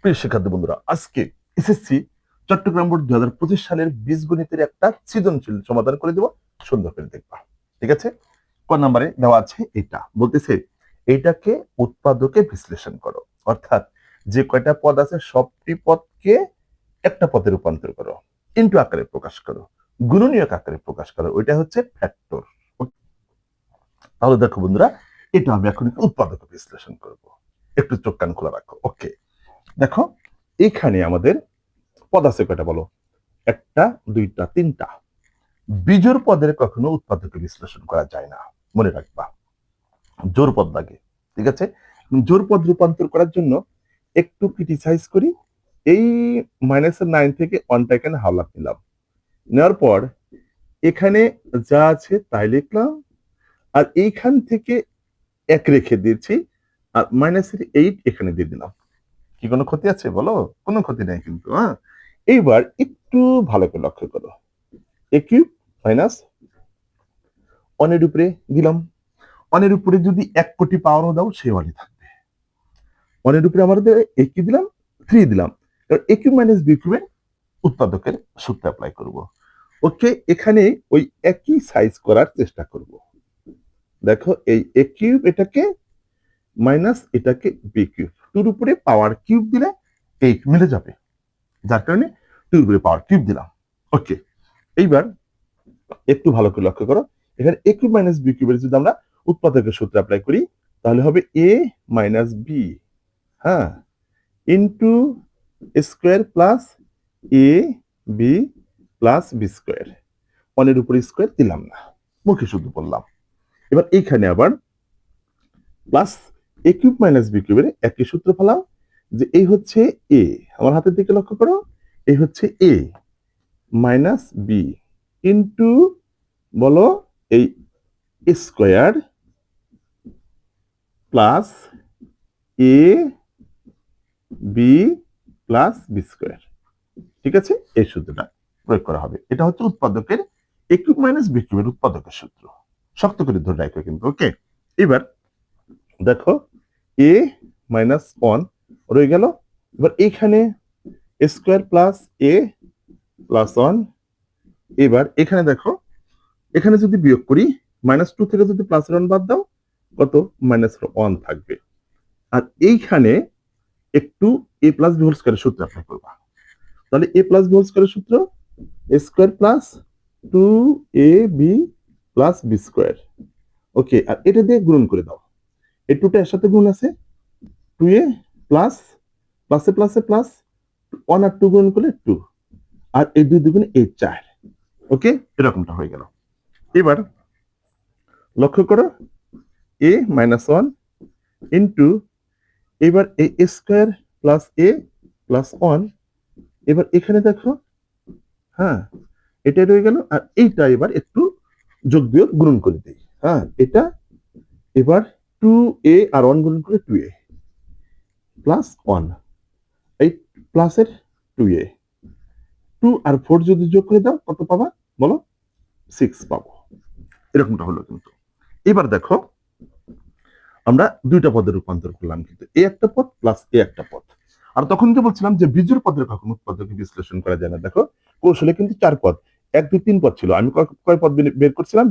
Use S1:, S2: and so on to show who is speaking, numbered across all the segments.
S1: প্রিয় শিক্ষার্থী বন্ধুরা, আজকে এসএসসি চট্টগ্রাম বোর্ড 2025 সালের বীজগণিতের একটা সৃজনশীল সমাধান করে দেব। সুন্দর করে দেখবা। ঠিক আছে? ক নম্বরে দেওয়া আছে এটা বলতেছে এইটাকে উৎপাদকে বিশ্লেষণ করো, অর্থাৎ যে কয়টা পদ আছে সবটি পদকে একটা পদে রূপান্তর করো, ইনটু আকারে প্রকাশ করো, গুণনীয়ক আকারে প্রকাশ করো। ওইটা হচ্ছে ফ্যাক্টর। তাহলে দেখো বন্ধুরা, এটা আমি এখন উৎপাদকে বিশ্লেষণ করব। একটু চোখ কান খোলা রাখো। ওকে, দেখো এখানে আমাদের পদ আছে কয়টা বলো? একটা, দুইটা, তিনটা। বিজোড় পদের কখনো উৎপাদকে বিশ্লেষণ করা যায় না, মনে রাখবা। জোড় পদ লাগে। ঠিক আছে? জোড় পদ রূপান্তর করার জন্য একটু ক্রিটিসাইজ করি। এই -9 থেকে 1টা এখানে হাওলাত নিলাম, নেওয়ার পর এখানে যা আছে তাই লিখলাম, আর এইখান থেকে 1 রেখে দিয়েছি, আর -8 এখানে দিয়ে দিলাম। কি কোনো ক্ষতি আছে বলো? কোনো ক্ষতি নাই কিন্তু। হ্যাঁ, এইবার একটু ভালো করে লক্ষ্য করো। এ কিউব মাইনাস 1 এর উপরে দিলাম। 1 এর উপরে যদি 1 কোটি পাওয়ারও দাও, সে 1 থাকবে। 1 এর উপরে আমাদের এ কি দিলাম? 3 দিলাম। এবার এ কিউব মাইনাস বি কিউবের উৎপাদকের সূত্র অ্যাপ্লাই করব। ওকে, এখানে ওই একই সাইজ করার চেষ্টা করব। দেখো, এই এ কিউব এটাকে মাইনাস এটাকে বি কিউব, 2 এর উপরে পাওয়ার কিউব দিলে 8 মিলে যাবে, যার কারণে 2 এর উপরে পাওয়ার কিউব দিলাম। ওকে, এইবার একটু ভালো করে লক্ষ্য করো। এখানে এ কিউব মাইনাস বি কিউবের যদি আমরা উৎপাদকের সূত্র অ্যাপ্লাই করি, তাহলে হবে এ মাইনাস বি, হ্যাঁ, into square plus A B plus B square. 1 এর উপরে স্কোয়ার দিলাম না, মুখে শুধু বললাম। এবার এইখানে আবার প্লাস এ কিউব মাইনাস বি কিউবের একই সূত্র ফেলাম, যে এই হচ্ছে এ, আমার হাতের দিকে লক্ষ্য করো, এই হচ্ছে এ মাইনাস বি ইন্টু বলো এই square plus A B plus B square. ঠিক আছে? এই সূত্রটা প্রয়োগ করা হবে। এটা হচ্ছে উৎপাদকের এ কিউব মাইনাস বি কিউবের উৎপাদকের সূত্র। শক্ত করে ধরে রাখো কিন্তু। ওকে, এবার দেখো এ মাইনাস 1 রয়ে গেল। এবার এখানে স্কোয়ার প্লাস এ প্লাস 1। এবার এখানে দেখো, এখানে যদি বিয়োগ করি, -2 থেকে যদি +1 বাদ দাও, কত? -1 থাকবে। আর এইখানে একটু এ প্লাস বি হোল স্কয়ারের সূত্র অ্যাপ্লাই করবা। তাহলে এ প্লাস বি হোল স্কয়ারের সূত্র a square plus 2ab plus b square. Okay, আর এটা দিয়ে গুণন করে দাও। এই 2টা এর সাথে গুণ আছে, 2a প্লাস প্লাসে প্লাসে প্লাস 1 আর 2 গুণন করলে 2, আর এই 2 দুগুণে এই 4। ওকে, এরকমটা হয়ে গেল। এবার লক্ষ্য করো, a মাইনাস 1 ইন্টু, এবার এই স্কয়ার প্লাস এ প্লাস 1। এবার এখানে দেখো, হ্যাঁ, এটা রয়ে গেল, আর এইটা এবার একটু যোগ বিয়োগ গুণন করে দিই। হ্যাঁ, এটা এবার 2a আর 1 গুণন করে 2a প্লাস 1, এই প্লাসের 2a, 2 আর 4 যদি যোগ করে দাও কত পাবা বলো? 6 পাবো। এরকমটা হলো কিন্তু। এবার দেখো, আমরা দুইটা পদের রূপান্তর করলাম, কিন্তু এ একটা পদ প্লাস এ একটা পদ। আর তখন যে বলছিলাম যে বিজোড় পদের কখনো উৎপাদকে বিশ্লেষণ করা যায় না। দেখো, কৌশলে কিন্তু 4 পদ, 1 2 3 পদ ছিল। আমি কয় পদ বের করছিলাম?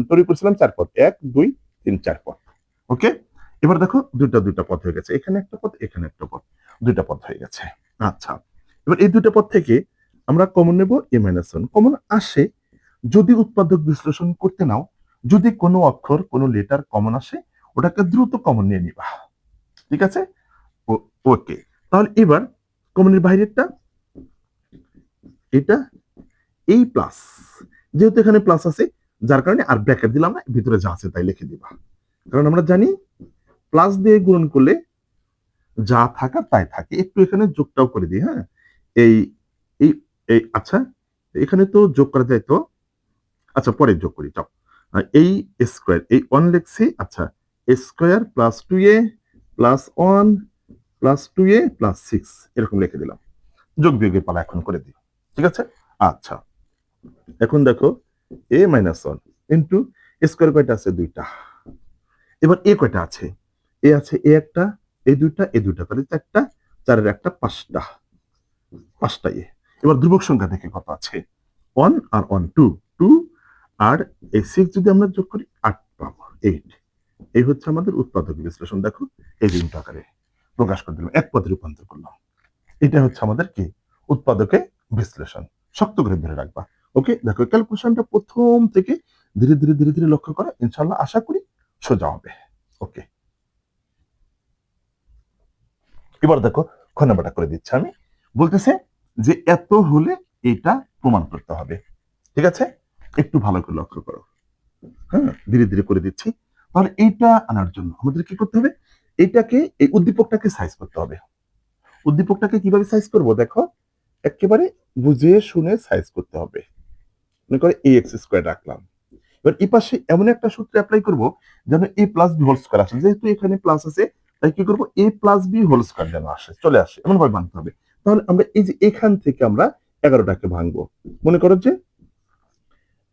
S1: তৈরি করছিলাম 4 পদ, 1 2 3 4 পদ। ওকে, এবার দেখো দুইটা পদ হয়ে গেছে, এখানে একটা পদ, এখানে একটা পদ, দুইটা পদ হয়ে গেছে। আচ্ছা, এবার এই দুইটা পদ থেকে আমরা কমন নেব এ মাইনাস 1। কমন আসে যদি উৎপাদক বিশ্লেষণ করতে নাও, যদি কোনো অক্ষর কোনো লেটার কমন আসে, ওটাকে দ্রুত কমন নিয়ে নিবা। ঠিক আছে? ওকে, তাহলে এবার কমনের বাইরেরটা এটা, এই প্লাস, যেহেতু এখানে প্লাস আছে, যার কারণে আর ব্র্যাকেট দিলাম না, ভিতরে যা আছে তাই লিখে দিবা। কারণ আমরা জানি প্লাস দিয়ে গুণন করলে যা থাকার তাই থাকে। একটু এখানে যোগটাও করে দিই। হ্যাঁ, এই এই এই আচ্ছা, এখানে তো যোগ করা যায় তো, আচ্ছা পরে যোগ করি যাও। এই স্কোয়ার, এই 1 লিখছি, আচ্ছা, square plus 2a plus 1 plus 2a plus 6 এরকম লিখে দিলাম। যোগ বিয়োগের পালা এখন করে দিই। ঠিক আছে? আচ্ছা, এখন দেখো a মাইনাস 1 ইন্টু স্কোয়ার কয়টা আছে? দুইটা। এবার এ কয়টা আছে? এ আছে এ একটা, এই দুইটা, তাহলে 4টা, 4 একটা 5টা এ। এবার ধ্রুবক সংখ্যা থেকে কত আছে? 1 আর 1 2 2 আর এই 6 যদি আমরা যোগ করি 8 পাবো 8। এই হচ্ছে আমাদের উৎপাদক বিশ্লেষণ। দেখো এই যে ইন্টু আকারে প্রকাশ করে দিলাম, এক পদে রূপান্তর করলাম। এটা হচ্ছে আমাদের কি উৎপাদকে বিশ্লেষণ। শক্ত করে ধরে রাখবা। ওকে, দেখো ক্যালকুলেশনটা প্রথম থেকে ধীরে ধীরে ধীরে ধীরে লক্ষ্য করা, ইনশাল্লাহ আশা করি সোজা হবে। ওকে, এবার দেখো খ নাম্বারটা করে দিচ্ছি আমি। বলতেছে যে এত হলে এটা প্রমাণ করতে হবে। ঠিক আছে, একটু ভালো করে লক্ষ্য করো। হ্যাঁ, ধীরে ধীরে করে দিচ্ছি। তাহলে এইটা আনার জন্য আমাদের কি করতে হবে? এইটাকে, এই উদ্দীপকটাকে সাইজ করতে হবে। উদ্দীপকটাকে কিভাবে সাইজ করব? দেখো একেবারে বুঝে শুনে সাইজ করতে হবে। মনে করে এ এক্স স্কোয়ার রাখলাম। এবার এই পাশে এমন একটা সূত্র অ্যাপ্লাই করব যেন এ প্লাস বি হোল স্কোয়ার আসে। যেহেতু এখানে প্লাস আছে, তাই কি করব? এ প্লাস বি হোল স্কোয়ার যেন আসে, চলে আসে, এমন ভাবে বানতে হবে। তাহলে আমরা এই যে এখান থেকে আমরা 11টাকে ভাঙবো। মনে করো যে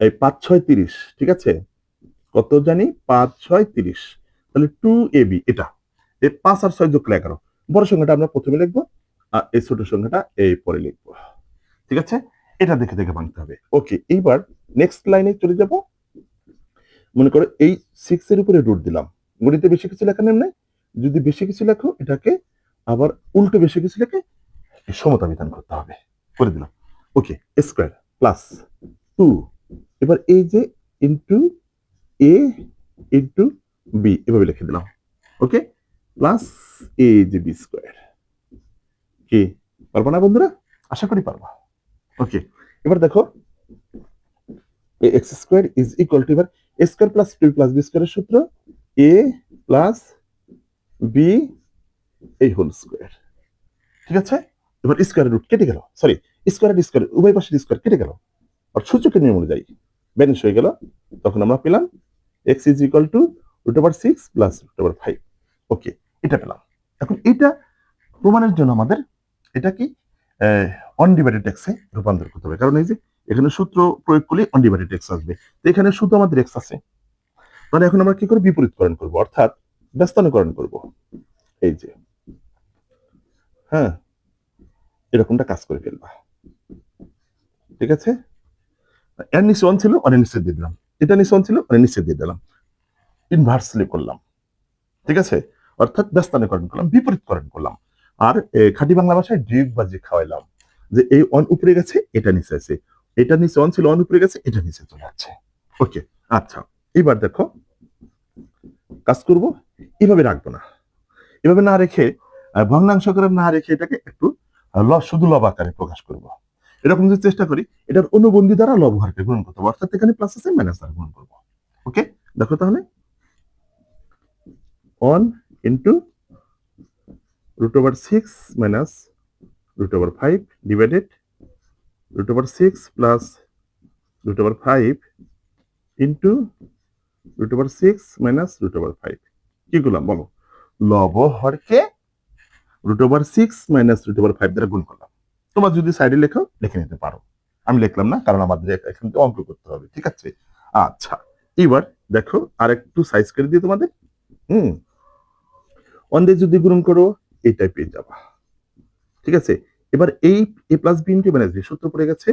S1: এই 5 6 30, ঠিক আছে? কত জানি? 5 6 30। তাহলে 2ab, এটা এই 5 আর 6 যোগ করলে 11। বড় সংখ্যাটা আমরা প্রথমে লিখবো, আর এই ছোট সংখ্যাটা এই পরে লিখবো। ঠিক আছে, এটা দেখে দেখে ভাঙতে হবে। ওকে, এইবার নেক্সট লাইনে চলে যাব। মনে করো এই 6 এর উপরে রুট দিলাম। গণিতে বেশি কিছু লেখা নেই, যদি বেশি কিছু লেখো এটাকে আবার উল্টো বেশি কিছু লিখে সমতা বিধান করতে হবে। করে দিলাম। ওকে, স্কোয়ার প্লাস 2, এবার এই যে ইন্টু এ ইন্টু বি, এভাবে লিখে দিলাম। ওকে, প্লাস এ যে বি স্কোয়ার। কি পারবো না বন্ধুরা? আশা করি পারবা। ওকে, এবার দেখো a x square is equal to, এবার a square plus two plus b স্কোয়ারের সূত্র এ প্লাস বি এই হোল স্কোয়ার। ঠিক আছে, এবার স্কোয়ার রুট কেটে গেল, সরি স্কোয়ার স্কোয়ার উভয় পাশে স্কোয়ার কেটে গেল, আর সূচকের নিয়ম অনুযায়ী ব্যানিশ হয়ে গেল। তখন আমরা পেলাম x is equal to root over 6 plus root over 5। Okay, এটা পেলাম। এখন এটা প্রমাণের জন্য আমাদের এটা কি অনডিভাইডেড এক্সে রূপান্তর করতে হবে, কারণ এই যে এখানে সূত্র প্রয়োগ করলে অনডিভাইডেড এক্স আসবে, তো এখানে শুধু আমাদের এক্স আছে। মানে এখন আমরা কি করে বিপরীতকরণ করব, অর্থাৎ ব্যস্তানুকরণ করব। এই যে, হ্যাঁ, এরকমটা কাজ করে ফেলবা। ঠিক আছে, এর নিচে ওয়ান ছিল, অনেক নিচে দিয়ে দিলাম। এটা নিচে ওয়ান ছিল, অনেক নিচে দিয়ে দিলাম। ইনভার্সলি করলাম। ঠিক আছে, অর্থাৎ ব্যস্তানুকরণ করলাম, বিপরীতকরণ করলাম। আর খাঁটি বাংলা ভাষায় ডিগ বাজি খাওয়াইলাম, যে এই অন উপরে গেছে, এটা নিচে আছে, এটা নিচে অন ছিল, অন উপরে গেছে, এটা নিচে চলে যাচ্ছে। ওকে, আচ্ছা, এবার দেখো কাজ করব, এভাবে রাখবো না। এভাবে না রেখে ভগ্নাংশ করে না রেখে এটাকে একটু শুধু লব আকারে প্রকাশ করব। এরকম যদি চেষ্টা করি, এটার অনুবন্ধী দ্বারা লব হারকে গুণ করতে হবে, অর্থাৎ এখানে প্লাস আছে, মাইনাস দ্বারা গুণ করবো। ওকে, দেখো তাহলে 1 into root over 6 minus root over 5 divided root over 6 plus root over 5 into root over 6 minus root over 5। কি করলাম বলো? লব হরকে root over 6 minus root over 5 দ্বারা গুণ করলাম। তোমরা যদি সাইডে লেখো লিখে নিতে পারো, আমি লিখলাম না, কারণ আমাদের এখান থেকে অঙ্ক করতে হবে। ঠিক আছে, আচ্ছা, এবার দেখো আর একটু সাইজ করে দিই তোমাদের। ওয়ান দিয়ে যদি গুণ করো এইটাই পেয়ে যাবা। ঠিক আছে, এবার এই a plus b into minus b সূত্র পড়ে গেছে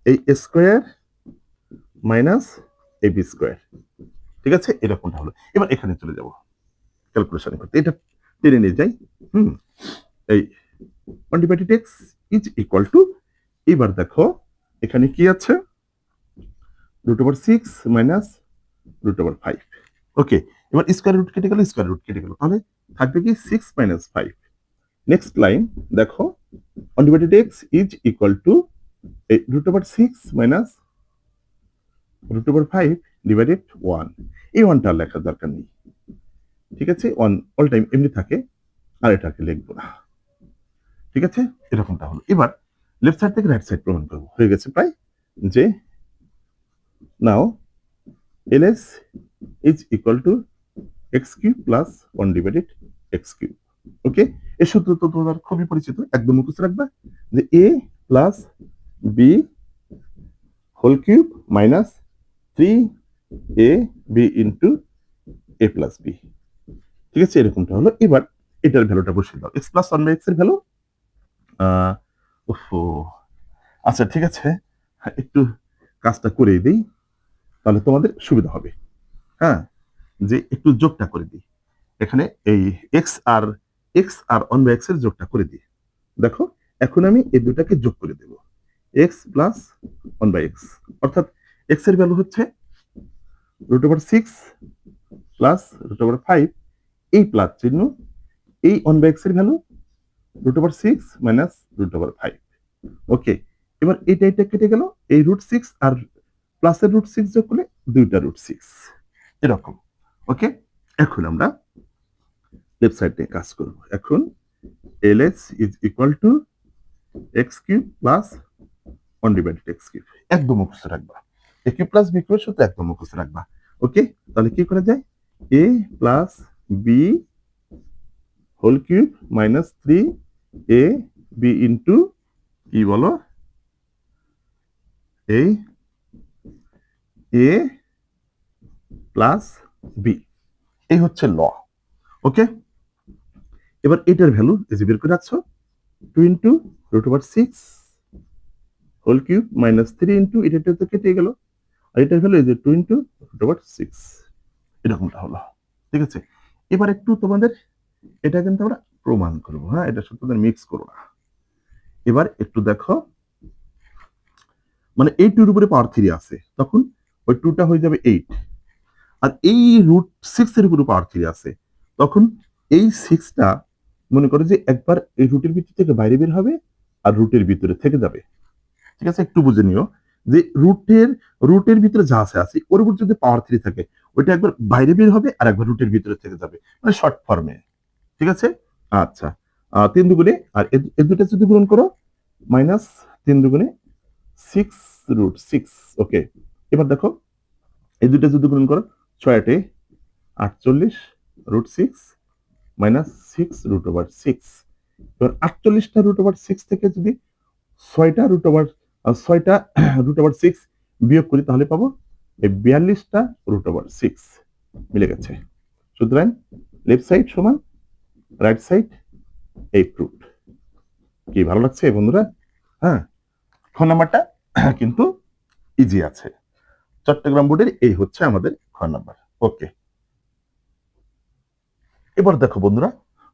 S1: এই square minus a b square. ঠিক আছে, এরকমটা হলো। এবার এখানে চলে যাব ক্যালকুলেশন করতে, এটা টেনে নিয়ে যাই। এই 1 divided x is equal to, এবার দেখো এখানে কি আছে, root over 6 minus root over 5। Okay, এবার স্কোয়ার রুট কেটে গেল, স্কোয়ার রুট কেটে গেল, তাহলে থাকবে কি 6 মাইনাস 5। নেক্সট লাইন দেখো 1 divided x is equal to এই root over 6 minus root over 5 divided 1। এই ওয়ানটা লেখার দরকার নেই। ঠিক আছে, ওয়ান অল টাইম এমনি থাকে, আর এটাকে লিখবো না। ঠিক আছে, এরকমটা হলো। এবার লেফট সাইড থেকে রাইট সাইড প্রমাণ করবো, হয়ে গেছে প্রায়, যে নাও ls is equal to x cube plus 1 divided x cube. ওকে, এই সূত্র তো তোমার খুবই পরিচিত, একদম মুখস্থ রাখবা, যে a plus b whole cube minus 3ab into a plus b। ঠিক আছে, এরকমটা হলো। এবার এটার ভ্যালুটা বসিয়ে দাও। X plus one by x এর ভ্যালু আচ্ছা ঠিক আছে, একটু কাজটা করেই দিই, তাহলে তোমাদের সুবিধা হবে। হ্যাঁ, যে একটু যোগটা করে দিই এখানে, এই এক্স আর ওয়ান বাই এক্স এর যোগটা করে দিই। দেখো এখন আমি এই দুটাকে যোগ করে দেব, x plus one by x, অর্থাৎ এক্স এর ভ্যালু হচ্ছে √6 প্লাস √5, এই প্লাস চিহ্ন, এই ওয়ান বাই এক্স এর ভ্যালু √6 মাইনাস √5। ওকে, এবার এটা কেটে গেল, এই √6 আর প্লাসের √6 যোগ করলে দুইটা √6 এরকম। ওকে, এখন আমরা লেফট সাইড নিয়ে কাজ করব। এখন LH is equal two x cube plus 1 / x cube, একদম মুখস্থ রাখবা। এ কিউব প্লাস বি কিউবের সূত্র একদম মুখস্থ রাখবা। ওকে, তাহলে কি করা যায়, a plus b whole cube minus 3ab into কি বলো, এই a প্লাস বি, এই হচ্ছে ল। ওকে, এবার এটার ভ্যালু এই যে বের করে রাখছো, 2 into √6 whole cube minus 3 into এটা তো কেটে গেল, আর এটার ভ্যালু এই যে 2 ইন্টু √6, এরকমটা হলো। ঠিক আছে, এবার একটু তোমাদের এটা কিন্তু আমরা প্রমাণ করবো। হ্যাঁ, এটার সাথে তোমাদের মিক্স করো না। এবার একটু দেখো, মানে এই 2 এর উপরে পাওয়ার 3 আছে, তখন ওই 2টা হয়ে যাবে 8, আর এই √6 এর উপরে পাওয়ার 3 আছে, তখন এই 6টা মনে করো যে একবার এই রুটের ভিতর থেকে বাইরে বের হবে আর রুটের ভিতরে থেকে যাবে। ঠিক আছে, একটু বুঝে নিও যে রুটের ভিতরে যা আছে ওর উপর যদি পাওয়ার 3 থাকে, ওইটা একবার বাইরে বের হবে আর একবার রুটের ভিতরে থেকে যাবে, মানে শর্ট ফর্মে। ঠিক আছে, আচ্ছা, 3 দুগুণে আর এর দুটো যদি গুণন করো, মাইনাস 3 দুগুণে 6 √6। ওকে, এবার দেখো এই দুটো যদি গুণন করো, 6 8 48 √6 মাইনাস 6 √6। এবার 48টা √6 থেকে যদি 6টা √6 বিয়োগ করি, তাহলে পাবো এই 42টা √6 মিলে গেছে। সুতরাং লেফট সাইড সমান রাইট সাইড, এই প্রুফ। কি ভালো লাগছে বন্ধুরা? হ্যাঁ, খ নাম্বারটা কিন্তু ইজি আছে। চট্টগ্রাম বোর্ডের এই হচ্ছে আমাদের খ নাম্বার। ওকে, এবার দেখো বন্ধুরা,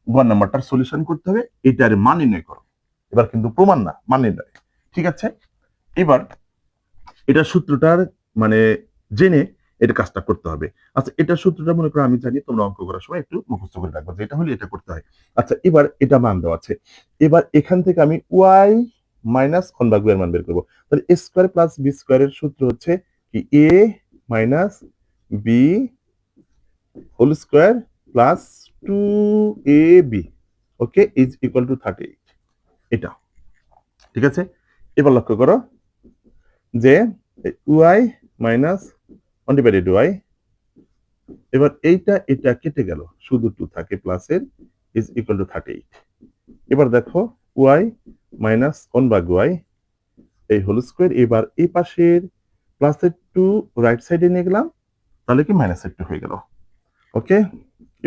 S1: গ নাম্বারটার সলিউশন করতে হবে, এটার মান নির্ণয় করো। এবার কিন্তু প্রমাণ না, মান নির্ণয়। ঠিক আছে, এবার এটা সূত্রটার মানে জেনে এটা কাজটা করতে হবে। আচ্ছা, এটা সূত্রটা মনে করো আমি জানি, তোমরা অঙ্ক করার সময় একটু মুখস্থ করে রাখবো যে এটা হলে এটা করতে হয়। আচ্ছা, এবার এটা মান দেওয়া আছে, এবার এখান থেকে আমি ওয়াই মাইনাস কনভাগ এর মান বের করবো। তাহলে এ স্কোয়ার প্লাস বি স্কোয়ারের সূত্র হচ্ছে কি, a minus b whole square plus 2ab, okay, is equal to 38। এটা ঠিক আছে, এবার লক্ষ্য করো যে ওয়াই মাইনাস 1/y, এবার এটা কেটে গেল, শুধু 2 থাকে প্লাসের, ইজ ইকুয়াল টু 38। এবার দেখো ওয়াই মাইনাস 1/y এই হোল স্কোয়ার, এবার এই পাশের প্লাসের 2 রাইট সাইডে নিয়ে গেলাম, তাহলে কি মাইনাসের 2 হয়ে গেল। ওকে,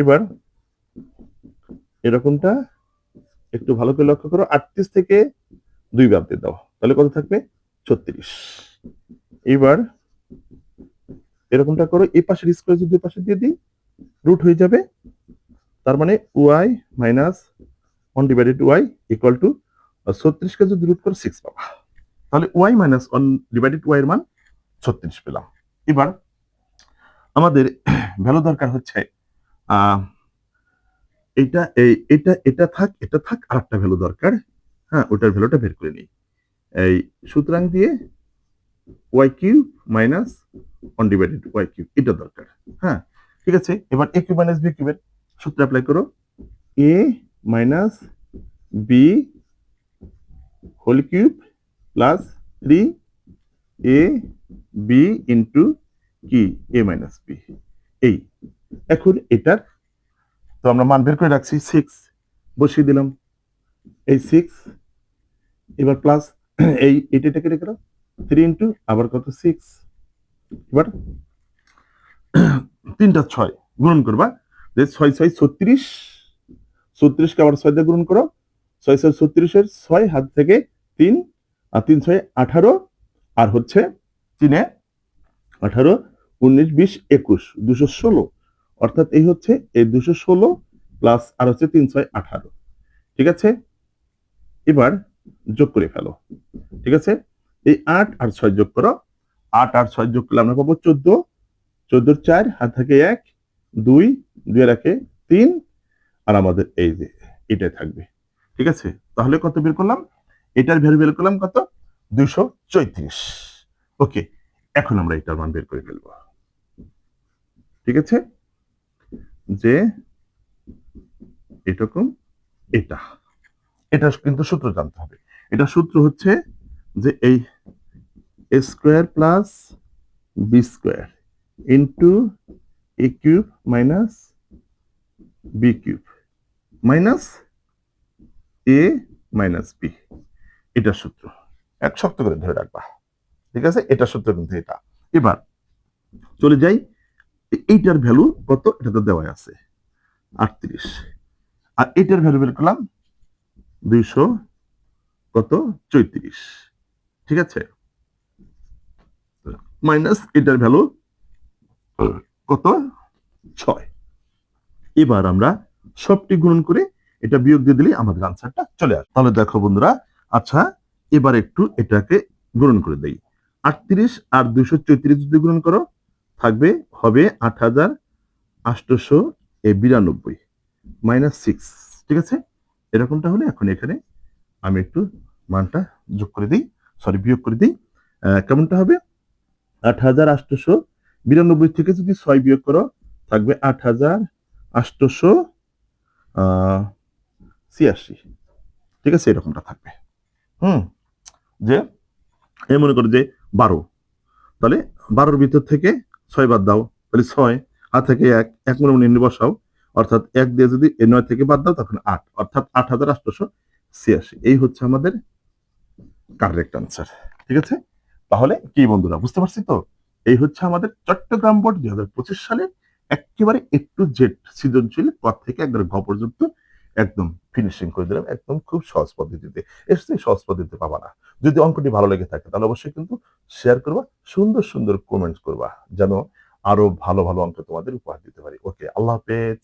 S1: এবার এরকমটা একটু ভালো করে লক্ষ্য করো, 38 থেকে 2 বাদ দিয়ে দাও, তাহলে কত থাকবে, 36। এবার এরকমটা করো, এই পাশের স্কোয়ার যদি পাশে দিয়ে দিই, রুট হয়ে যাবে, তার মানে y minus 1/y equal to 36কে যদি রুট করে 6 পাবা, তাহলে ওয়াই মাইনাস 1/y এর মান 36 পেলাম। এবার আমাদের ভ্যালু দরকার হচ্ছে এটা থাক আর একটা ভ্যালু দরকার। হ্যাঁ, ওটার ভ্যালুটা বের করে নিই। এই সুতরাং দিয়ে Y cube minus 1/y cube, এটা দরকার। হ্যাঁ, ঠিক আছে, এবার এ কিউব মাইনাস বি কিউবের সূত্র অ্যাপ্লাই করো, a minus b whole cube plus 3ab into কি, এ মাইনাস বি। এই এখন এটার তো আমরা মান বের করে রাখছি, 6 বসিয়ে দিলাম, এই 6, এবার প্লাস এটা কেটে গেল, 3 ইন্টু আবার কত 6, এবার 3টা 6 গুণন করবা, যে 6 6 36, 36কে আবার 6 দিয়ে গুণ করো, 6 6 36-এর 6 হাত থেকে 3, আর 3 6 18, আর হচ্ছে 3 18 19 20 21 216, অর্থাৎ এই হচ্ছে এই 216 প্লাস আর হচ্ছে 3 6 18। ঠিক আছে, এবার যোগ করে ফেলো। ঠিক আছে, এই 8 আর 6 যোগ করো, 8 আর 6 যোগ করলে আমরা পাবো 14, 14 4 হাত থেকে 1 2 2 এর 1 3, আর আমাদের এই যে এটাই থাকবে। ঠিক আছে, তাহলে কত বের করলাম, এটার ভ্যালু বের করলাম কত, 234। ওকে, এখন আমরা এটার মান বের করে ফেলবো। ঠিক আছে, যে এরকম এটা এটা কিন্তু সূত্র জানতে হবে। এটা সূত্র হচ্ছে যে এই a square plus b square into a cube minus b cube minus a minus b, এটা সূত্র এক শক্ত করে ধরে রাখবা। ঠিক আছে, এটা সূত্র কিন্তু এটা। এবার চলে যাই, এইটার ভ্যালু কত, এটা তো দেওয়া আছে 38, আর এটার ভ্যালু বের করলাম 200 কত 34। ঠিক আছে, মাইনাস এটার ভ্যালু কত 6। এবার আমরা সবটি গুণন করে এটা বিয়োগ দিয়ে দিলে আমাদের আনসারটা চলে আসে। তাহলে দেখো বন্ধুরা, আচ্ছা এবার একটু এটাকে গুণন করে দেই। 38 আর 234 যদি গুণন করো থাকবে হবে 8892 মাইনাস 6। ঠিক আছে, এরকমটা হলে এখন এখানে আমি একটু মানটা যোগ করে দিই, সরি বিয়োগ করে দিই। কেমনটা হবে, 8892 থেকে যদি 6 বিয়োগ করো থাকবে 8886। ঠিক আছে, এরকমটা থাকবে। যে এই মনে করো যে 12, তাহলে 12-র ভিতর থেকে 6 বাদ দাও, তাহলে 6 আর থেকে 1 মনে মনে বসাও, অর্থাৎ 1 দিয়ে যদি 9 থেকে বাদ দাও তখন 8, অর্থাৎ 8886। এই হচ্ছে আমাদের কারেক্ট আনসার। ঠিক আছে, তাহলে কি বন্ধুরা বুঝতে পারছি তো, এই হচ্ছে আমাদের চট্টগ্রাম বোর্ড 2025 সালে একেবারে এ টু জেড সৃজনশীল ক থেকে একদম ঘ পর্যন্ত একদম ফিনিশিং করে দিলাম, একদম খুব সহজ পদ্ধতিতে এসছে। সহজ পদ্ধতিতে পাবা না। যদি অঙ্কটি ভালো লেগে থাকে তাহলে অবশ্যই কিন্তু শেয়ার করবা, সুন্দর সুন্দর কমেন্টস করবা, যেন আরো ভালো ভালো অঙ্ক তোমাদের উপহার দিতে পারি। ওকে, আল্লাহ হাফেজ।